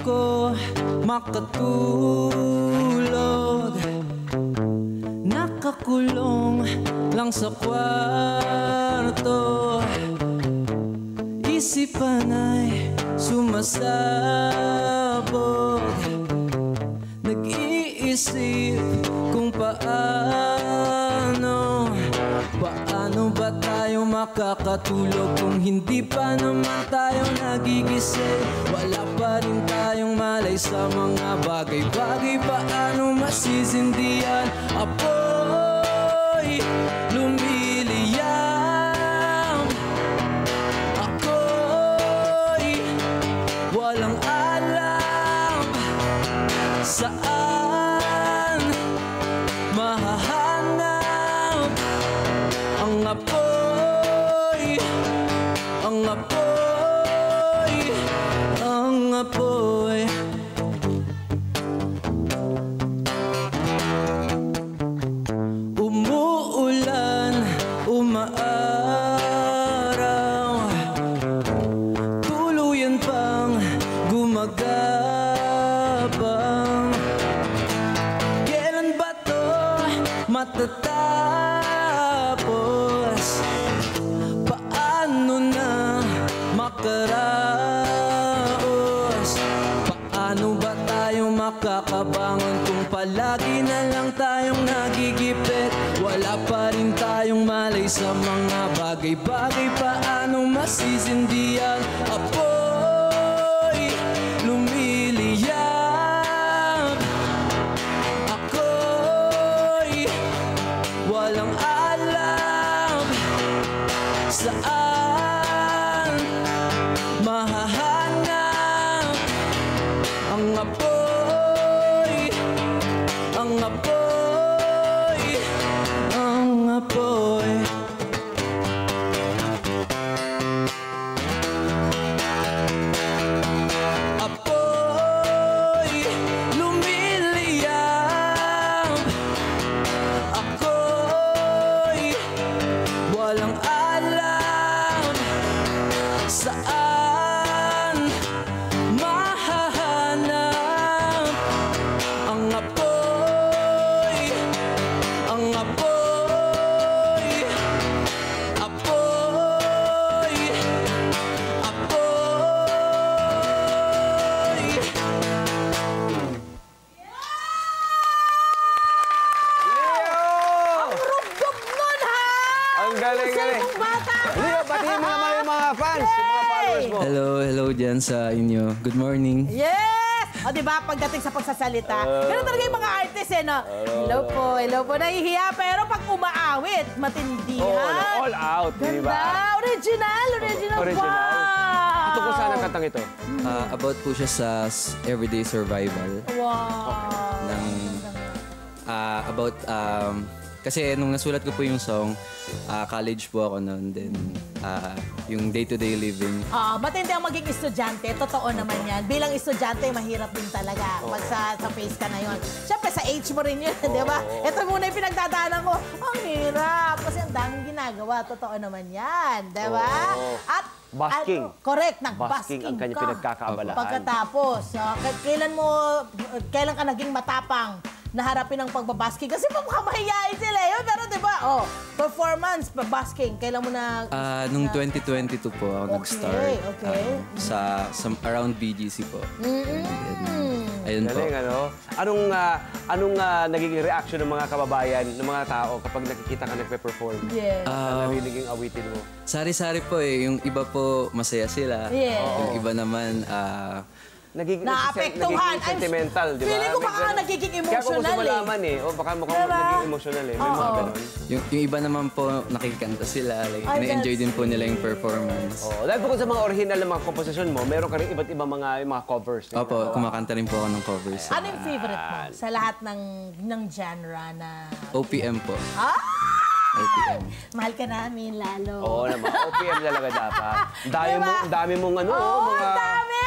ko makatulog, nakakulong lang sa kwarto. Isipan ay sumasabog, nag-iisip kung paano ba tayo makakatulog kung hindi pa naman tayo nagigising. Wala pa rin tayong malay sa mga bagay-bagay. Paano masisindihan? Apoy lumiliyam, ako'y walang alam saan mahahanap ang apoy, ang apoy, ang apoy. Umuulan, umaaraw, tuluyan pang gumagapang. Kailan ba to matatapos? Paano na makaraos? Paano ba tayo makakabangon kung palagi na lang tayong nagigipit? Wala pa rin tayong malay sa mga bagay-bagay. Paano masisindihan? Apoy lumiliyab, ako'y walang alam saan mahahanap ang apoy, ang apoy, ang apoy. Apoy lumiliyab, ako'y walang alam saan mahahanap ang apoy, ang apoy, apoy, apoy. Rugdog nun, ha? Ang galing, galing. Mong bata. Leo, batiin mo naman yung mga fans, yung mga followers mo. Hello dyan sa inyo. Good morning. Yes! O, diba, pagdating sa pagsasalita, ganun talaga yung mga artist, eh, no? Hello po, nahihiya, pero pag umaawit, matindi, Oo, ha? all out, di ba? Ganda! Original! Wow! Tungkol saan ang kantang ito? About po siya sa everyday survival. Wow! About, kasi nung nasulat ko po yung song, college po ako noon. Then, yung day-to-day living. Matindi ang maging estudyante. Totoo naman yan. Bilang estudyante, mahirap din talaga. Pag sa face ka na yun. Siyempre, sa age mo rin yun, di ba? Ito muna yung pinagdadaanan ko. Ang hirap. Kasi ang daming ginagawa. Totoo naman yan. Di ba? At Basking. Correct. Basking Nag-basking ang kanyang ka. pinagkakaabalahan. Pagkatapos, kailan ka naging matapang na harapin ang pagbabasking? Kasi mahihain sila yun. Pero diba, performance, basking, kailan mo na... Nung 2022 po ako nag-start. Okay. Sa around BGC po. Then, ayun po. Galing, ano? Anong nagiging reaction ng mga kababayan, ng mga tao kapag nakikita ka nagpe-perform? Yes. Narinig yung awitin mo? Sari-sari po eh. Yung iba po masaya sila. Yes. Yung iba naman, Naapektuhan. Sentimental, di ba? Feeling ko baka nagiging emotional, Kaya kung gusto malaman o baka mukhang Diba? naging emotional eh. May mga ganon. yung iba naman po nakikanta sila. Like, na-enjoy din po nila yung performance. Dahil bukod sa mga original na mga komposisyon mo, meron ka rin iba't ibang mga covers. Opo, kumakanta rin po ako ng covers. Ano yung favorite mo sa lahat ng genre na... OPM po. OPM. Mahal ka namin, lalo. Oo naman, OPM talaga dapat. Ang dami mong ang dami!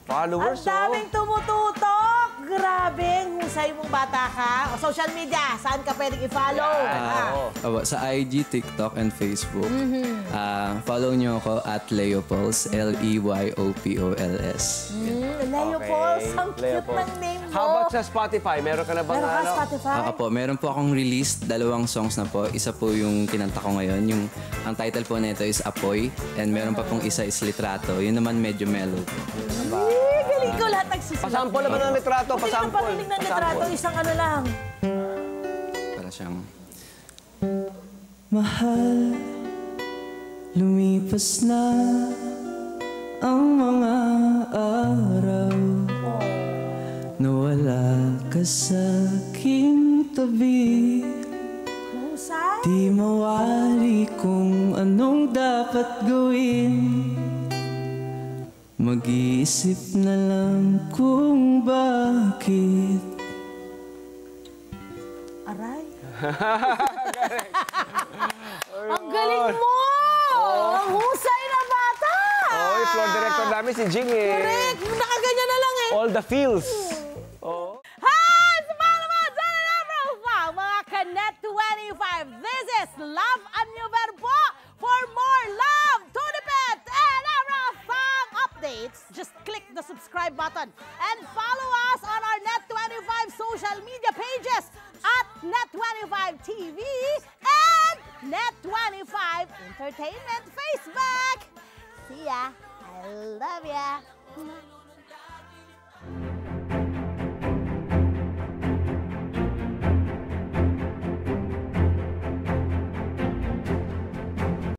followers. Ang daming tumututok! grabe. Ang husay mong bata ka. O, social media, saan ka pwedeng i-follow? Sa IG, TikTok, and Facebook. Follow nyo ako at Leopols, Leyopos. Leopold, ang cute Leopold. ng name mo. How about sa Spotify? Meron ka na bang Meron ka Spotify? Po, meron po akong released 2 songs na po. Isa po yung kinanta ko ngayon. Ang title po nito is Apoy. And meron pa pong isa is Litrato. Yun naman medyo mellow po. Galing ko lahat nagsisulat. Pasample naman ng litrato, Hindi naman pasample. parinig ng litrato, isang ano lang. Para siyang... Mahal, lumipas na ang mga araw. Nawala ka sa aking tabi. Husay? Di mawari kung anong dapat gawin. Mag-iisip na lang kung bakit. Aray. Ang galing mo! Ang husay na bata! Oy, floor director namin si Jing eh. Correct! Yung nakaganyan na lang eh. All the feels. Oh. Hi! Sabahan naman! Sana na, bro! Mga Kanet 25, this is Love and New Verbo. For more love, Tunipet, and Arafang updates, just click the subscribe button and follow us on our Net25 social media pages at Net25 TV and Net25 Entertainment Facebook. See ya! I love ya!